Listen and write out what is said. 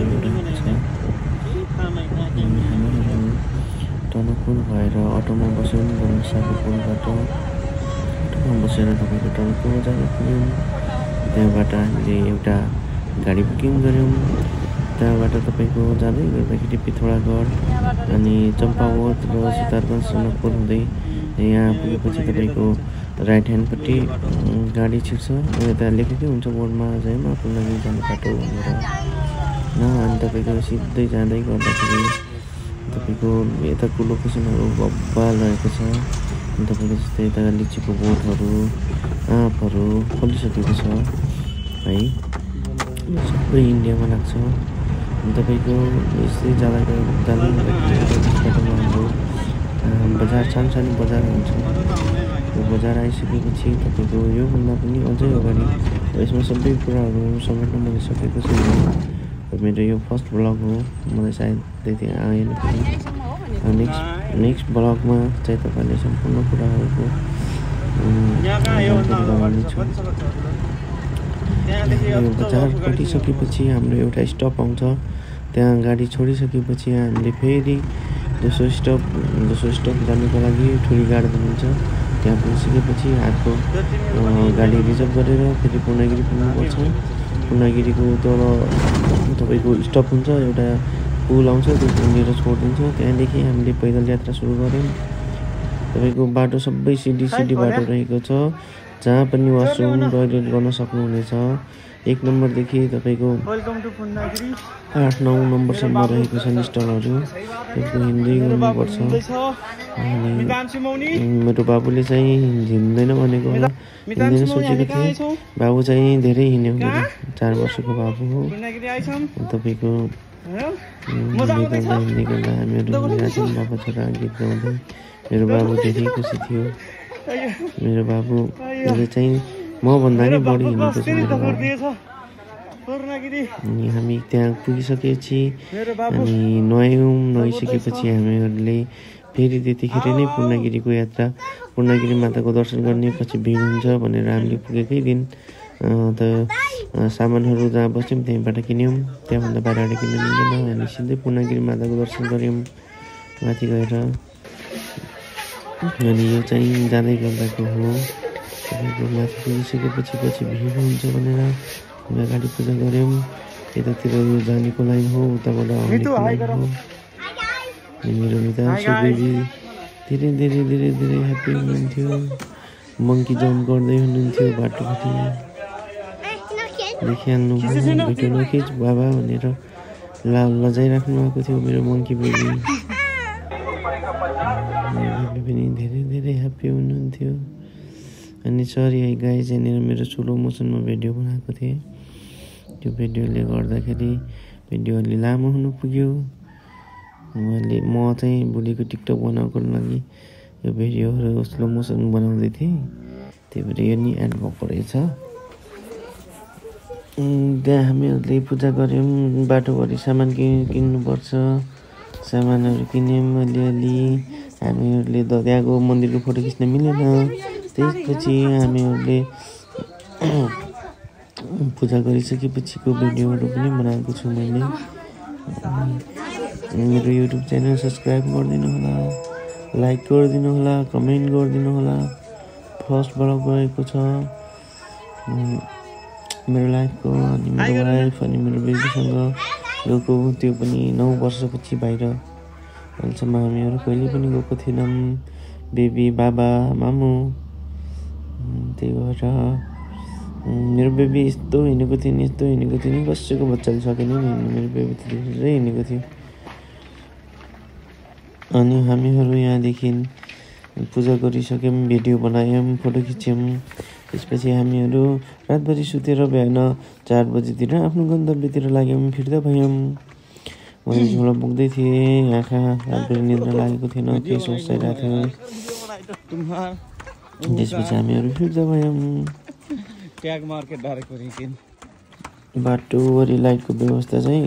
बाटो रहेको छ। हामीहरू टनकुल भएर अटोमा बस्यौँ गम्साको पुलबाट। अटोमा बसेर तपाईँको टनकुल जान पुग्यौँ। त्यहाँबाट हामीले एउटा गाडी बुकिङ गऱ्यौँ। त्यहाँबाट तपाईँको जाँदै गर्दाखेरि पिथौरागढ अनि चम्पावत र सुतारगञ्ज जनकपुर हुँदै यहाँ पुगेपछि तपाईँको राइट ह्यान्डपट्टि गाडी छिर्छ। यता लेखेकै हुन्छ बोर्डमा जयमा पूर्णगिरी जाने बाटो भनेर अनि तपाईँको सिधै जाँदै गर्दाखेरि तपाईँको यताको लोकेसनहरू बब्बाल रहेको छ। अनि तपाईँको जस्तै यता लिचीको बोटहरू आँपहरू फलिसकेको छ है, सबै इन्डियामा लाग्छ। अनि तपाईँको यस्तै जाँदा बाटोमा हाम्रो बजार सानो बजार हुन्छ। यो बजार आइसकेपछि तपाईँको योभन्दा पनि अझै अगाडि यसमा सबै कुराहरू समेट्न मैले सकेको छैन। मेरो यो फर्स्ट ब्लग हो, मलाई सायद त्यति आएन पनि। नेक्स्ट ब्लगमा चाहिँ तपाईँले सम्पूर्ण कुराहरूको गराउनेछु। यो बजार कटिसकेपछि हाम्रो एउटा स्टप आउँछ। त्यहाँ गाडी छोडिसकेपछि हामीले फेरि दोस्रो स्टप जानुको लागि ठुरी गाडी हुन्छ। त्यहाँ पुगिसकेपछि अर्को गाडी रिजर्भ गरेर फेरि पूर्णगिरी पुग्नुपर्छ। पूर्णगिरीको तल तपाईँको स्टप हुन्छ, एउटा पुल आउँछ, त्यो पुलनिर छोडिदिन्छ। त्यहाँदेखि हामीले पैदल यात्रा सुरु गऱ्यौँ। तपाईँको बाटो सबै सिडी बाटो रहेको छ, जहाँ पनि वासरुम टोइलेट गर्न सक्नुहुनेछ। 1 नम्बरदेखि तपाईँको 8-9 नम्बरसम्म रहेको छन् स्टलहरू। त्यसको हिँड्दै गर्नुपर्छ। अनि मेरो बाबुले चाहिँ हिँड्दैन भनेको होला, हिँड्दैन सोचेको थिएँ। बाबु चाहिँ धेरै हिँड्यो, मेरो 4 वर्षको बाबु हो। तपाईँको हिँड्दै गर्दा हामीहरू बाबा छोरा गीत गाउँदै मेरो बाबु धेरै खुसी थियो। मेरो बाबुले चाहिँ मभन्दा नि बढी हिँडेको छ मेरो बाबु। अनि हामी त्यहाँ पुगिसकेपछि अनि नुहाइसकेपछि हामीहरूले फेरि त्यतिखेर नै पूर्णगिरीको यात्रा, पूर्णगिरी माताको दर्शन गर्ने पछि भिड हुन्छ भनेर हामीले पुगेकै दिन सामानहरू जहाँ बस्यौँ त्यहीँबाट किन्यौँ। त्यहाँभन्दा बाहिरबाट किन्न मिल्दैन। हामी सिधै पूर्णगिरी माताको दर्शन गऱ्यौँ माथि गएर। अनि यो चाहिँ जाँदै गर्दाको हो। तपाईँको माथि पुगिसकेपछि पछि भिड हुन्छ भनेर हामी अगाडि पूजा गऱ्यौँ। यतातिर यो जानेको लाइन हो, उताबाट आउनेको लाइन हो। मेरो मितासु बेबी धेरै ह्याप्पी हुनुहुन्थ्यो। मङ्की जम्प गर्दै हुनुहुन्थ्यो बाटोपट्टि। देखिहाल्नु भिडियो नखिच बाबा भनेर लजाइराख्नु भएको थियो मेरो मङ्की बेबी। पनि धेरै ह्याप्पी हुनुहुन्थ्यो। अनि सरी है गाइज, यहाँनिर मेरो स्लो मोसनमा भिडियो बनाएको थिएँ। त्यो भिडियोले गर्दाखेरि भिडियो अलि लामो हुनु पुग्यो। म चाहिँ भोलिको टिकटक बनाउनको लागि यो भिडियोहरू स्लो मोसन बनाउँदै थिएँ, त्यही भएर यो नि एड भएको रहेछ। त्यहाँ हामीहरूले पूजा गऱ्यौँ। बाटोभरि सामान किन्नुपर्छ, सामानहरू किन्यौँ अलिअलि। हामीहरूले त्यहाँको मन्दिरको फोटो खिच्न मिलेन। त्यसपछि हामीहरूले पूजा गरिसकेपछिको भिडियोहरू पनि बनाएको छु मैले। मेरो युट्युब च्यानल सब्सक्राइब गरिदिनु होला, लाइक गरिदिनु होला, कमेन्ट गरिदिनु होला। फर्स्ट ब्लग गएको छ मेरो लाइफको। अनि मेरो वाइफ अनि मेरो बेबीसँग गएको, त्यो पनि 9 वर्षपछि बाहिर। अहिलेसम्म हामीहरू कहिले पनि गएको थिएनौँ, बेबी, बाबा, मामु। त्यही भएर मेरो बेबी यस्तो हिँडेको थियो नि कसैको बच्चाले सकेन नि हिँड्नु। मेरो बेबी त धेरै हिँडेको थियो। अनि हामीहरू यहाँदेखि पूजा गरिसक्यौँ, भिडियो बनायौँ, फोटो खिच्यौँ। त्यसपछि हामीहरू रातभरि सुतेर बिहान 4 बजीतिर आफ्नो गन्तव्यतिर लाग्यौँ, फिर्ता भयौँ। मैले झोला बोक्दै थिएँ, आँखा रातभरि निद्रा लागेको थिएन, केही सोचिरहेको थियो। त्यसपछि हामीहरू फिर्ता भयौँ। बाटोभरि लाइटको व्यवस्था चाहिँ